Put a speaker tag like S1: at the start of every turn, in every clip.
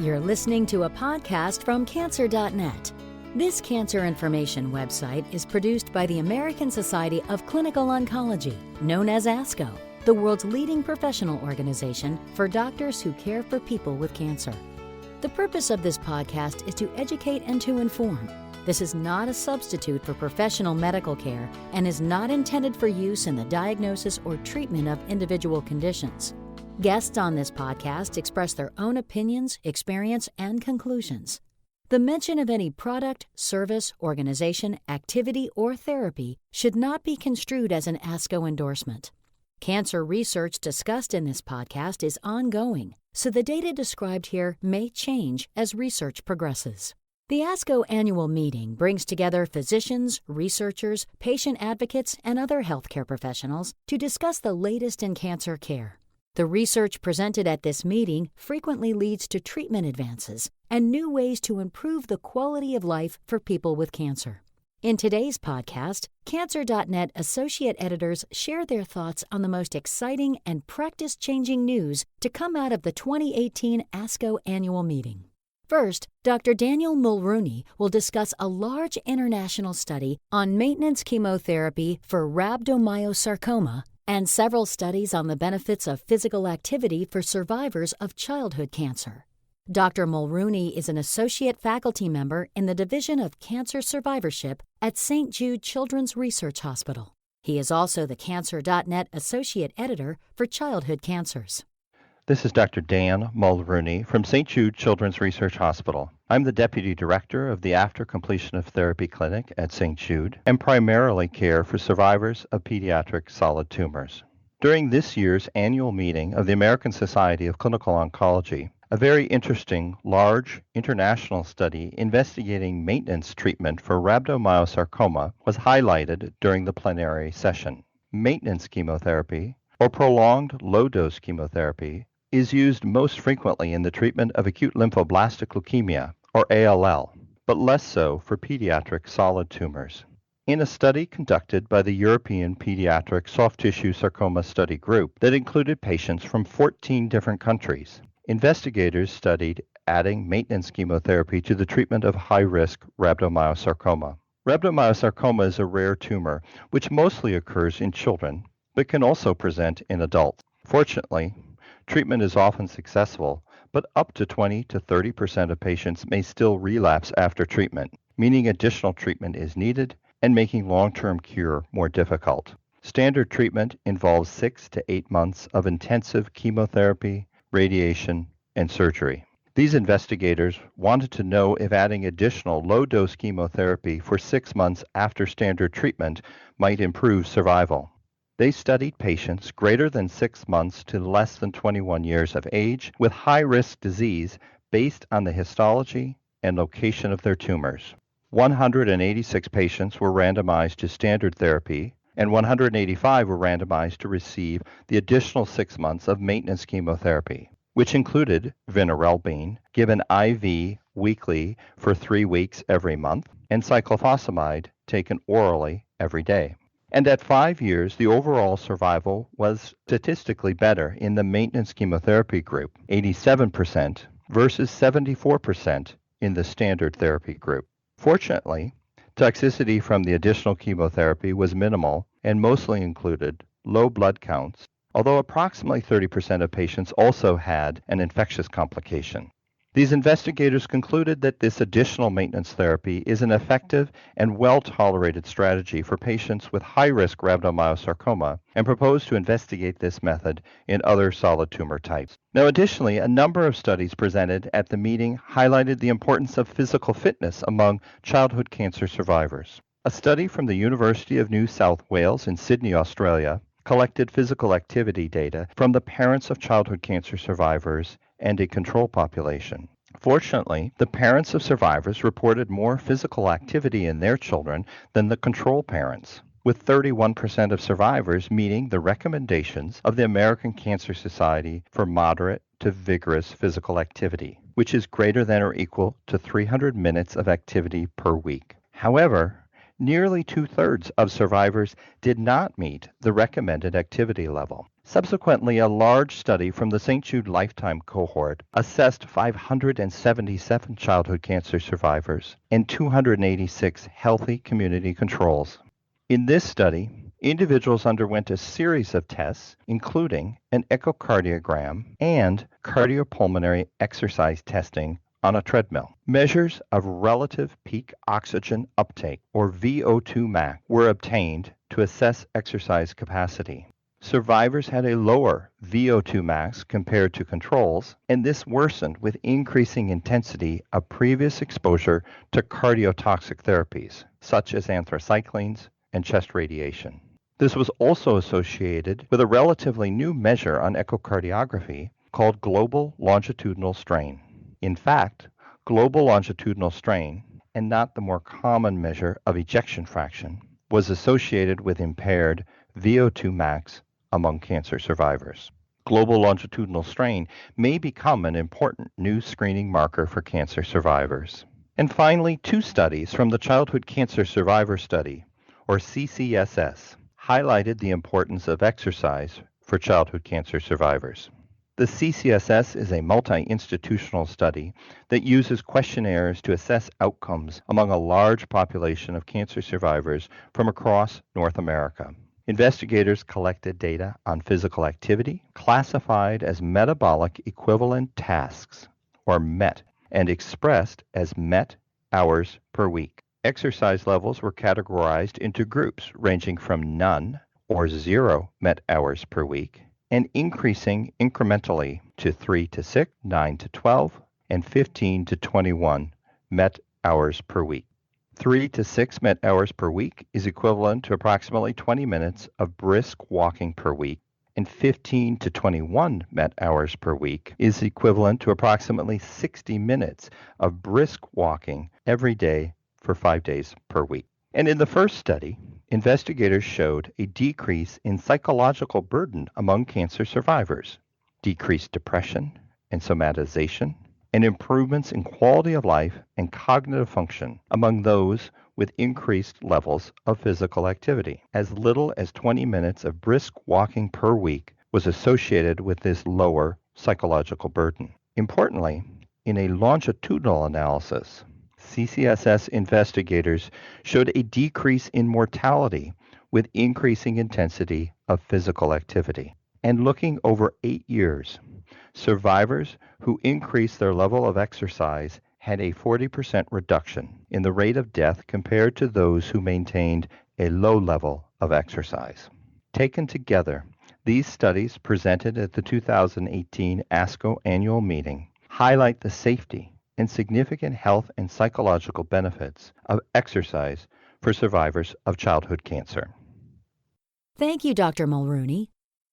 S1: You're listening to a podcast from Cancer.net. This cancer information website is produced by the American Society of Clinical Oncology, known as ASCO, the world's leading professional organization for doctors who care for people with cancer. The purpose of this podcast is to educate and to inform. This is not a substitute for professional medical care and is not intended for use in the diagnosis or treatment of individual conditions. Guests on this podcast express their own opinions, experience, and conclusions. The mention of any product, service, organization, activity, or therapy should not be construed as an ASCO endorsement. Cancer research discussed in this podcast is ongoing, so the data described here may change as research progresses. The ASCO Annual Meeting brings together physicians, researchers, patient advocates, and other healthcare professionals to discuss the latest in cancer care. The research presented at this meeting frequently leads to treatment advances and new ways to improve the quality of life for people with cancer. In today's podcast, Cancer.net associate editors share their thoughts on the most exciting and practice-changing news to come out of the 2018 ASCO Annual Meeting. First, Dr. Daniel Mulrooney will discuss a large international study on maintenance chemotherapy for rhabdomyosarcoma and several studies on the benefits of physical activity for survivors of childhood cancer. Dr. Mulrooney is an associate faculty member in the Division of Cancer Survivorship at St. Jude Children's Research Hospital. He is also the Cancer.net associate editor for childhood cancers.
S2: This is Dr. Dan Mulrooney from St. Jude Children's Research Hospital. I'm the Deputy Director of the After Completion of Therapy Clinic at St. Jude and primarily care for survivors of pediatric solid tumors. During this year's annual meeting of the American Society of Clinical Oncology, a very interesting, large international study investigating maintenance treatment for rhabdomyosarcoma was highlighted during the plenary session. Maintenance chemotherapy, or prolonged low-dose chemotherapy, is used most frequently in the treatment of acute lymphoblastic leukemia, or ALL, but less so for pediatric solid tumors. In a study conducted by the European Pediatric Soft Tissue Sarcoma Study Group that included patients from 14 different countries, investigators studied adding maintenance chemotherapy to the treatment of high-risk rhabdomyosarcoma. Rhabdomyosarcoma is a rare tumor which mostly occurs in children, but can also present in adults. Fortunately, treatment is often successful, but up to 20 to 30% of patients may still relapse after treatment, meaning additional treatment is needed and making long-term cure more difficult. Standard treatment involves 6 to 8 months of intensive chemotherapy, radiation, and surgery. These investigators wanted to know if adding additional low-dose chemotherapy for 6 months after standard treatment might improve survival. They studied patients greater than 6 months to less than 21 years of age with high-risk disease based on the histology and location of their tumors. 186 patients were randomized to standard therapy, and 185 were randomized to receive the additional 6 months of maintenance chemotherapy, which included vinorelbine, given IV weekly for 3 weeks every month, and cyclophosphamide, taken orally every day. And at 5 years, the overall survival was statistically better in the maintenance chemotherapy group, 87% versus 74% in the standard therapy group. Fortunately, toxicity from the additional chemotherapy was minimal and mostly included low blood counts, although approximately 30% of patients also had an infectious complication. These investigators concluded that this additional maintenance therapy is an effective and well-tolerated strategy for patients with high-risk rhabdomyosarcoma and proposed to investigate this method in other solid tumor types. Now, additionally, a number of studies presented at the meeting highlighted the importance of physical fitness among childhood cancer survivors. A study from the University of New South Wales in Sydney, Australia, collected physical activity data from the parents of childhood cancer survivors and a control population. Fortunately, the parents of survivors reported more physical activity in their children than the control parents, with 31% of survivors meeting the recommendations of the American Cancer Society for moderate to vigorous physical activity, which is greater than or equal to 300 minutes of activity per week. However, nearly 2/3 of survivors did not meet the recommended activity level. Subsequently, a large study from the St. Jude Lifetime Cohort assessed 577 childhood cancer survivors and 286 healthy community controls. In this study, individuals underwent a series of tests, including an echocardiogram and cardiopulmonary exercise testing on a treadmill. Measures of relative peak oxygen uptake, or VO2 max, were obtained to assess exercise capacity. Survivors had a lower VO2 max compared to controls, and this worsened with increasing intensity of previous exposure to cardiotoxic therapies, such as anthracyclines and chest radiation. This was also associated with a relatively new measure on echocardiography called global longitudinal strain. In fact, global longitudinal strain, and not the more common measure of ejection fraction, was associated with impaired VO2 max among cancer survivors. Global longitudinal strain may become an important new screening marker for cancer survivors. And finally, 2 studies from the Childhood Cancer Survivor Study, or CCSS, highlighted the importance of exercise for childhood cancer survivors. The CCSS is a multi-institutional study that uses questionnaires to assess outcomes among a large population of cancer survivors from across North America. Investigators collected data on physical activity classified as metabolic equivalent tasks, or MET, and expressed as MET hours per week. Exercise levels were categorized into groups ranging from none, or 0 MET hours per week, and increasing incrementally to 3 to 6, 9 to 12, and 15 to 21 MET hours per week. 3 to 6 MET hours per week is equivalent to approximately 20 minutes of brisk walking per week, and 15 to 21 MET hours per week is equivalent to approximately 60 minutes of brisk walking every day for 5 days per week. And in the first study, investigators showed a decrease in psychological burden among cancer survivors, decreased depression and somatization, and improvements in quality of life and cognitive function among those with increased levels of physical activity. As little as 20 minutes of brisk walking per week was associated with this lower psychological burden. Importantly, in a longitudinal analysis, CCSS investigators showed a decrease in mortality with increasing intensity of physical activity. And looking over 8 years, survivors who increased their level of exercise had a 40% reduction in the rate of death compared to those who maintained a low level of exercise. Taken together, these studies presented at the 2018 ASCO Annual Meeting highlight the safety and significant health and psychological benefits of exercise for survivors of childhood cancer.
S1: Thank you, Dr. Mulrooney.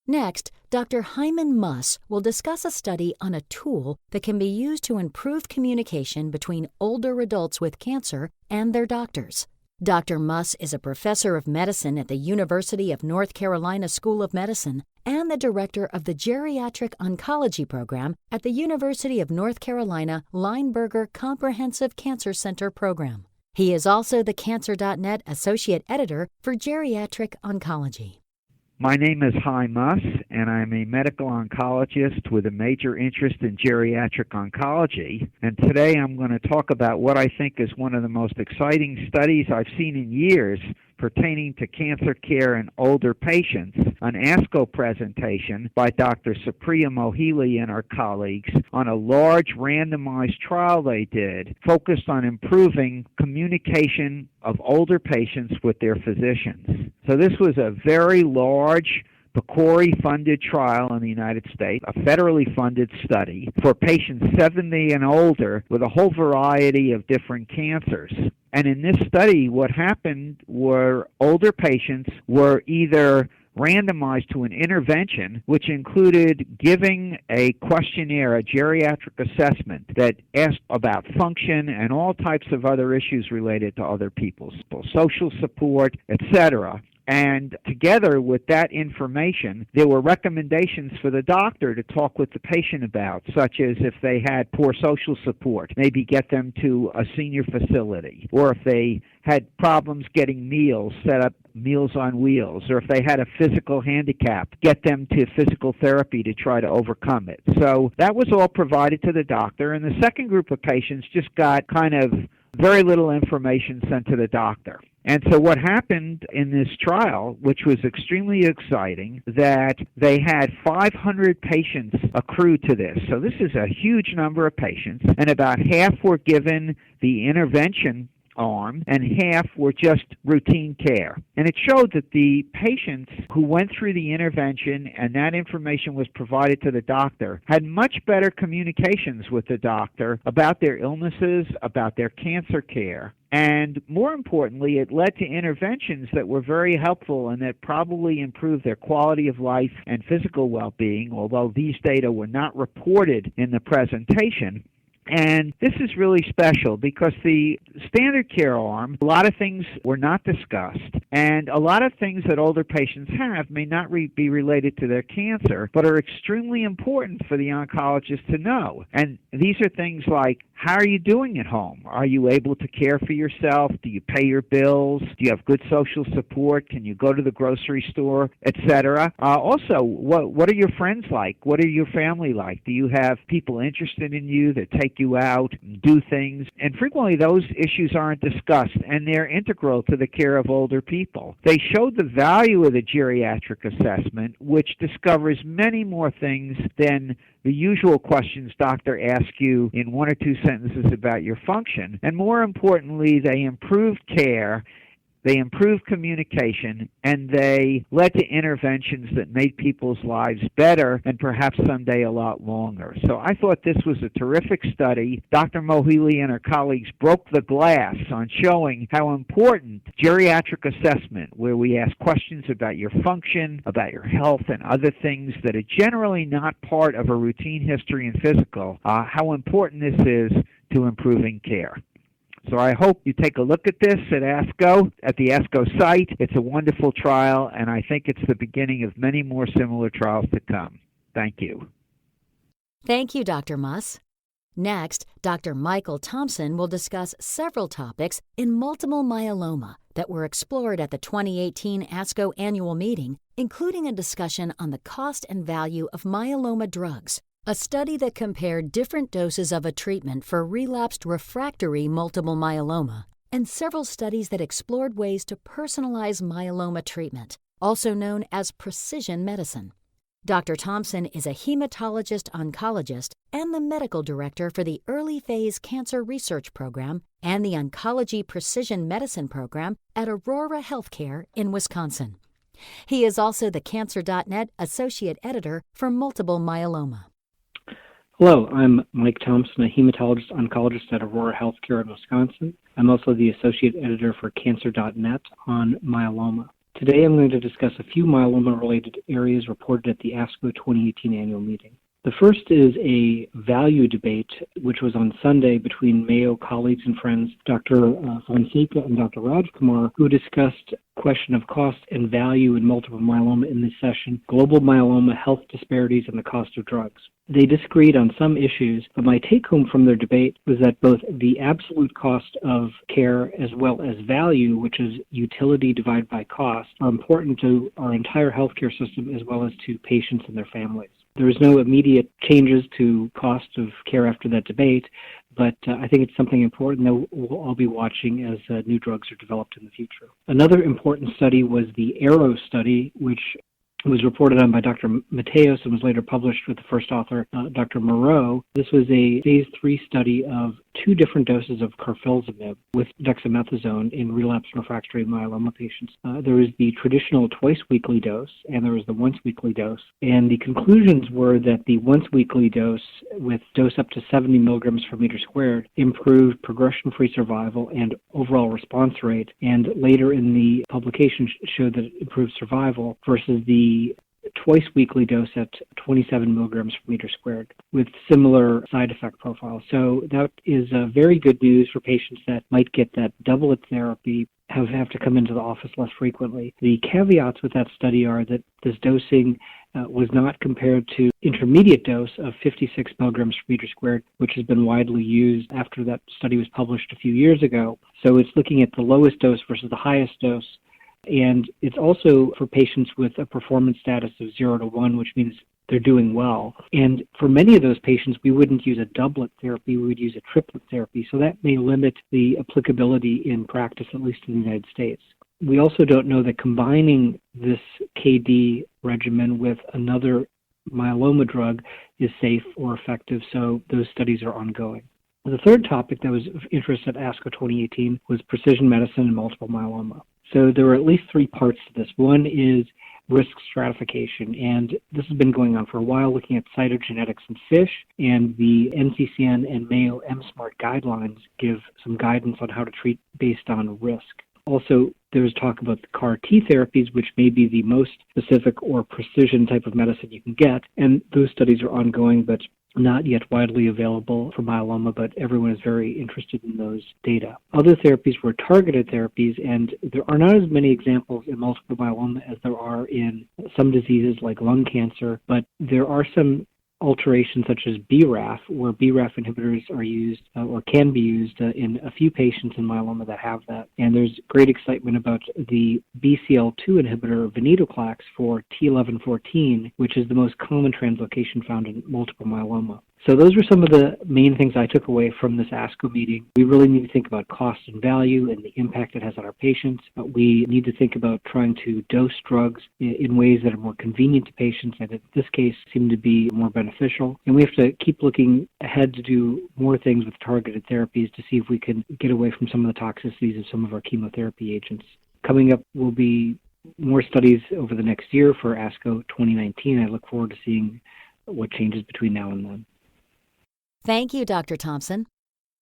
S1: Next, Dr. Hyman Muss will discuss a study on a tool that can be used to improve communication between older adults with cancer and their doctors. Dr. Muss is a professor of medicine at the University of North Carolina School of Medicine and the director of the Geriatric Oncology Program at the University of North Carolina Lineberger Comprehensive Cancer Center Program. He is also the Cancer.net Associate Editor for Geriatric Oncology.
S3: My name is Hy Muss, and I'm a medical oncologist with a major interest in geriatric oncology. And today I'm going to talk about what I think is one of the most exciting studies I've seen in years pertaining to cancer care in older patients, an ASCO presentation by Dr. Supriya Mohili and our colleagues on a large randomized trial they did focused on improving communication of older patients with their physicians. So this was a very large PCORI-funded trial in the United States, a federally funded study for patients 70 and older with a whole variety of different cancers. And in this study, what happened were older patients were either randomized to an intervention, which included giving a questionnaire, a geriatric assessment that asked about function and all types of other issues related to other people's social support, etc. And together with that information, there were recommendations for the doctor to talk with the patient about, such as if they had poor social support, maybe get them to a senior facility, or if they had problems getting meals set up Meals on Wheels, or if they had a physical handicap, get them to physical therapy to try to overcome it. So that was all provided to the doctor, and the second group of patients just got kind of very little information sent to the doctor. And so what happened in this trial, which was extremely exciting, that they had 500 patients accrue to this. So this is a huge number of patients, and about half were given the intervention arm and half were just routine care. And it showed that the patients who went through the intervention and that information was provided to the doctor had much better communications with the doctor about their illnesses, about their cancer care. And more importantly, it led to interventions that were very helpful and that probably improved their quality of life and physical well-being, although these data were not reported in the presentation. And this is really special because the standard care arm, a lot of things were not discussed, and a lot of things that older patients have may not be related to their cancer, but are extremely important for the oncologist to know. And these are things like, how are you doing at home? Are you able to care for yourself? Do you pay your bills? Do you have good social support? Can you go to the grocery store, etc.? Also, what are your friends like? What are your family like? Do you have people interested in you that take you out and do things? And frequently those issues aren't discussed, and they're integral to the care of older people. They showed the value of the geriatric assessment, which discovers many more things than the usual questions doctor asks you in one or two sentences about your function. And more importantly, they improved care, they improved communication, and they led to interventions that made people's lives better and perhaps someday a lot longer. So I thought this was a terrific study. Dr. Moheely and her colleagues broke the glass on showing how important geriatric assessment, where we ask questions about your function, about your health, and other things that are generally not part of a routine history and physical, how important this is to improving care. So I hope you take a look at this at ASCO, at the ASCO site. It's a wonderful trial, and I think it's the beginning of many more similar trials to come. Thank you.
S1: Thank you, Dr. Muss. Next, Dr. Michael Thompson will discuss several topics in multiple myeloma that were explored at the 2018 ASCO Annual Meeting, including a discussion on the cost and value of myeloma drugs, a study that compared different doses of a treatment for relapsed refractory multiple myeloma, and several studies that explored ways to personalize myeloma treatment, also known as precision medicine. Dr. Thompson is a hematologist-oncologist and the medical director for the Early Phase Cancer Research Program and the Oncology Precision Medicine Program at Aurora Healthcare in Wisconsin. He is also the Cancer.net Associate Editor for Multiple Myeloma.
S4: Hello, I'm Mike Thompson, a hematologist-oncologist at Aurora Healthcare in Wisconsin. I'm also the Associate Editor for Cancer.net on myeloma. Today I'm going to discuss a few myeloma-related areas reported at the ASCO 2018 Annual Meeting. The first is a value debate, which was on Sunday between Mayo colleagues and friends, Dr. Fonseca and Dr. Rajkumar, who discussed question of cost and value in multiple myeloma in this session, global myeloma health disparities and the cost of drugs. They disagreed on some issues, but my take-home from their debate was that both the absolute cost of care as well as value, which is utility divided by cost, are important to our entire healthcare system as well as to patients and their families. There is no immediate changes to cost of care after that debate, but I think it's something important that we'll all be watching as new drugs are developed in the future. Another important study was the ARROW study, which was reported on by Dr. Mateos and was later published with the first author, Dr. Moreau. This was a phase 3 study of 2 different doses of carfilzomib with dexamethasone in relapsed refractory myeloma patients. There was the traditional twice-weekly dose, and there was the once-weekly dose. And the conclusions were that the once-weekly dose, with dose up to 70 milligrams per meter squared, improved progression-free survival and overall response rate, and later in the publication showed that it improved survival versus the twice-weekly dose at 27 milligrams per meter squared with similar side effect profile. So that is very good news for patients that might get that doublet therapy, have to come into the office less frequently. The caveats with that study are that this dosing was not compared to intermediate dose of 56 milligrams per meter squared, which has been widely used after that study was published a few years ago. So it's looking at the lowest dose versus the highest dose And it's also for patients with a performance status of 0 to 1, which means they're doing well. And for many of those patients, we wouldn't use a doublet therapy, we would use a triplet therapy. So that may limit the applicability in practice, at least in the United States. We also don't know that combining this KD regimen with another myeloma drug is safe or effective, so those studies are ongoing. The third topic that was of interest at ASCO 2018 was precision medicine and multiple myeloma. So there were at least 3 parts to this. One is risk stratification, and this has been going on for a while, looking at cytogenetics in fish, and the NCCN and Mayo MSMART guidelines give some guidance on how to treat based on risk. Also, there's talk about the CAR T therapies, which may be the most specific or precision type of medicine you can get, and those studies are ongoing, but not yet widely available for myeloma, but everyone is very interested in those data. Other therapies were targeted therapies, and there are not as many examples in multiple myeloma as there are in some diseases like lung cancer, but there are some alterations such as BRAF, where BRAF inhibitors are used or can be used in a few patients in myeloma that have that. And there's great excitement about the BCL2 inhibitor venetoclax for T1114, which is the most common translocation found in multiple myeloma. So those were some of the main things I took away from this ASCO meeting. We really need to think about cost and value and the impact it has on our patients. We need to think about trying to dose drugs in ways that are more convenient to patients, and in this case seem to be more beneficial. And we have to keep looking ahead to do more things with targeted therapies to see if we can get away from some of the toxicities of some of our chemotherapy agents. Coming up will be more studies over the next year for ASCO 2019. I look forward to seeing what changes between now and then.
S1: Thank you, Dr. Thompson.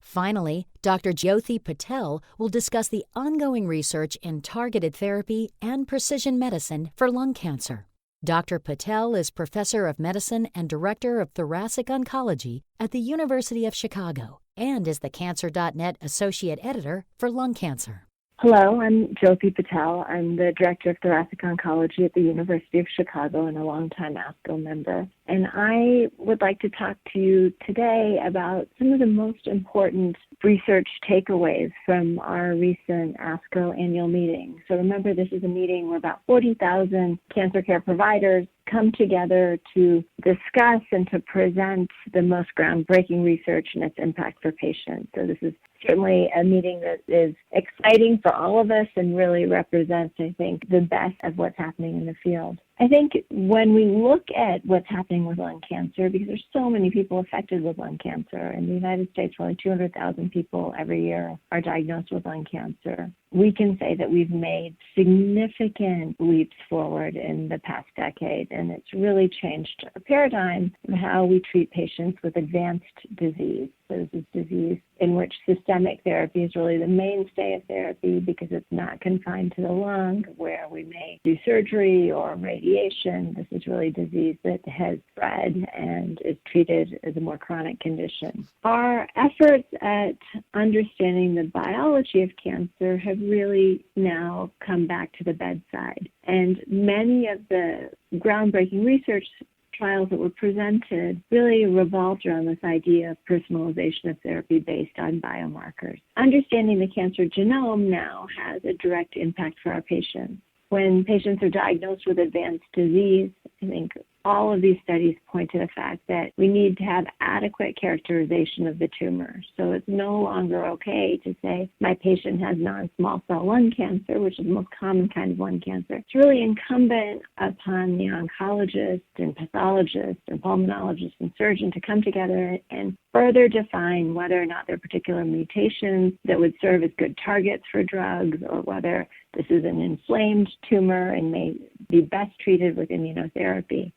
S1: Finally, Dr. Jyothi Patel will discuss the ongoing research in targeted therapy and precision medicine for lung cancer. Dr. Patel is Professor of Medicine and Director of Thoracic Oncology at the University of Chicago and is the Cancer.net Associate Editor for lung cancer.
S5: Hello, I'm Jyothi Patel. I'm the Director of Thoracic Oncology at the University of Chicago and a longtime ASCO member. And I would like to talk to you today about some of the most important research takeaways from our recent ASCO Annual Meeting. So remember, this is a meeting where about 40,000 cancer care providers come together to discuss and to present the most groundbreaking research and its impact for patients. So this is certainly a meeting that is exciting for all of us and really represents, I think, the best of what's happening in the field. I think when we look at what's happening with lung cancer, because there's so many people affected with lung cancer, in the United States, probably 200,000 people every year are diagnosed with lung cancer, we can say that we've made significant leaps forward in the past decade, and it's really changed our paradigm of how we treat patients with advanced disease. So this is disease in which systemic therapy is really the mainstay of therapy because it's not confined to the lung where we may do surgery or radiation. This is really disease that has spread and is treated as a more chronic condition. Our efforts at understanding the biology of cancer have really now come back to the bedside. And many of the groundbreaking research trials that were presented really revolved around this idea of personalization of therapy based on biomarkers. Understanding the cancer genome now has a direct impact for our patients. When patients are diagnosed with advanced disease, I think all of these studies point to the fact that we need to have adequate characterization of the tumor. So it's no longer okay to say my patient has non-small cell lung cancer, which is the most common kind of lung cancer. It's really incumbent upon the oncologist and pathologist and pulmonologist and surgeon to come together and further define whether or not there are particular mutations that would serve as good targets for drugs, or whether this is an inflamed tumor and may be best treated with immunotherapy.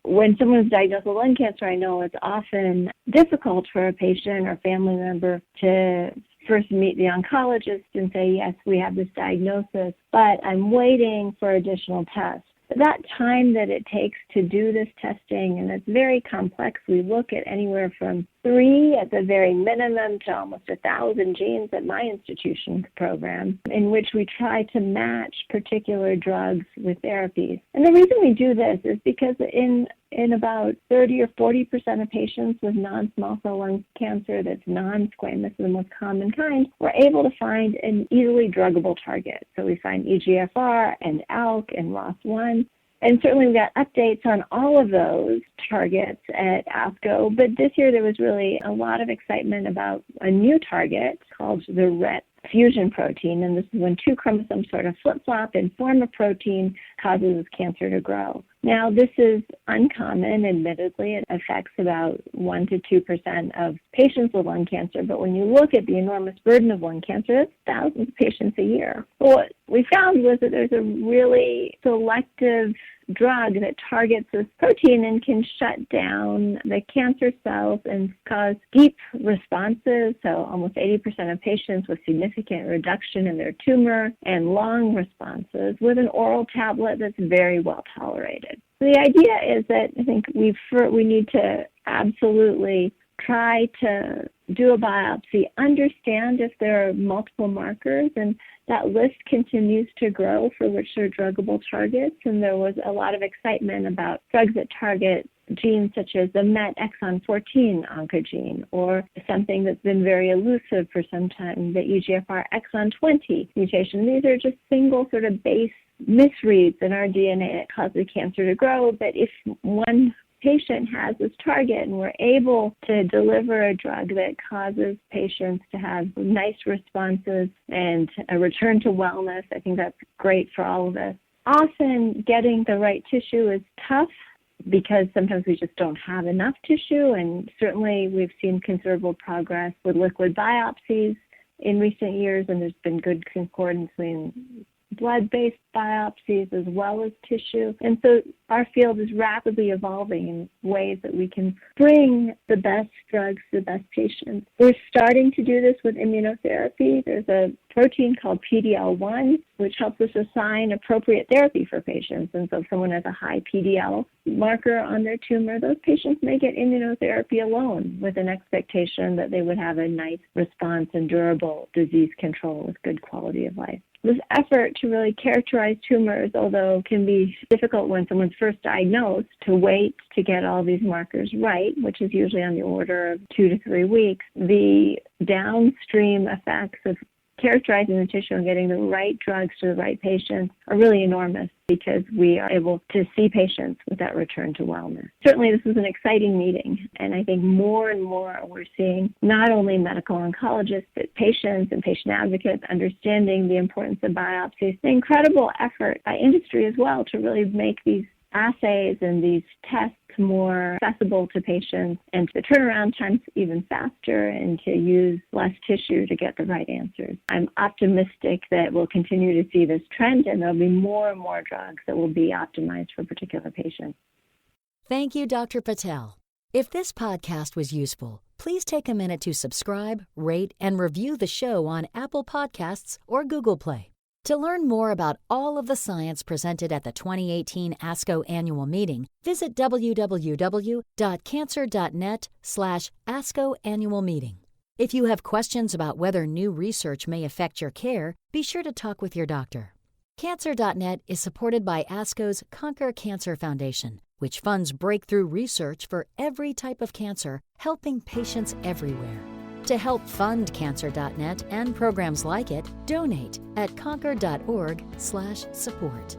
S5: When someone is diagnosed with lung cancer, I know it's often difficult for a patient or family member to first meet the oncologist and say, yes, we have this diagnosis, but I'm waiting for additional tests. That time that it takes to do this testing, and it's very complex. We look at anywhere from 3 at the very minimum to almost 1,000 genes at my institution's program, in which we try to match particular drugs with therapies. And the reason we do this is because in in about 30 or 40% of patients with non-small cell lung cancer that's non-squamous, the most common kind, we're able to find an easily druggable target. So we find EGFR and ALK and ROS1. And certainly we got updates on all of those targets at ASCO, but this year there was really a lot of excitement about a new target called the RET fusion protein, and this is when two chromosomes sort of flip-flop and form a protein causes cancer to grow. Now, this is uncommon, admittedly. It affects about 1 to 2% of patients with lung cancer, but when you look at the enormous burden of lung cancer, that's thousands of patients a year. What we found was that there's a really selective drug that targets this protein and can shut down the cancer cells and cause deep responses, so almost 80% of patients with significant reduction in their tumor, and long responses with an oral tablet that's very well tolerated. The idea is that I think we need to absolutely try to do a biopsy, understand if there are multiple markers, and that list continues to grow for which are druggable targets. And there was a lot of excitement about drugs that target genes such as the MET exon 14 oncogene, or something that's been very elusive for some time, the EGFR exon 20 mutation. These are just single sort of base misreads in our DNA that cause the cancer to grow. But if one patient has this target and we're able to deliver a drug that causes patients to have nice responses and a return to wellness, I think that's great for all of us. Often getting the right tissue is tough because sometimes we just don't have enough tissue, and certainly we've seen considerable progress with liquid biopsies in recent years, and there's been good concordance between blood-based biopsies as well as tissue. And so our field is rapidly evolving in ways that we can bring the best drugs to the best patients. We're starting to do this with immunotherapy. There's a protein called PD-L1, which helps us assign appropriate therapy for patients. And so if someone has a high PD-L marker on their tumor, those patients may get immunotherapy alone with an expectation that they would have a nice response and durable disease control with good quality of life. This effort to really characterize tumors, although can be difficult when someone's first diagnosed, to wait to get all these markers right, which is usually on the order of 2 to 3 weeks, the downstream effects of characterizing the tissue and getting the right drugs to the right patients are really enormous because we are able to see patients with that return to wellness. Certainly this is an exciting meeting, and I think more and more we're seeing not only medical oncologists but patients and patient advocates understanding the importance of biopsies. The incredible effort by industry as well to really make these assays and these tests more accessible to patients and to turnaround times even faster and to use less tissue to get the right answers. I'm optimistic that we'll continue to see this trend and there'll be more and more drugs that will be optimized for particular patients.
S1: Thank you, Dr. Patel. If this podcast was useful, please take a minute to subscribe, rate, and review the show on Apple Podcasts or Google Play. To learn more about all of the science presented at the 2018 ASCO Annual Meeting, visit www.cancer.net/ASCO Annual Meeting. If you have questions about whether new research may affect your care, be sure to talk with your doctor. Cancer.net is supported by ASCO's Conquer Cancer Foundation, which funds breakthrough research for every type of cancer, helping patients everywhere. To help fund Cancer.net and programs like it, donate at conquer.org/support.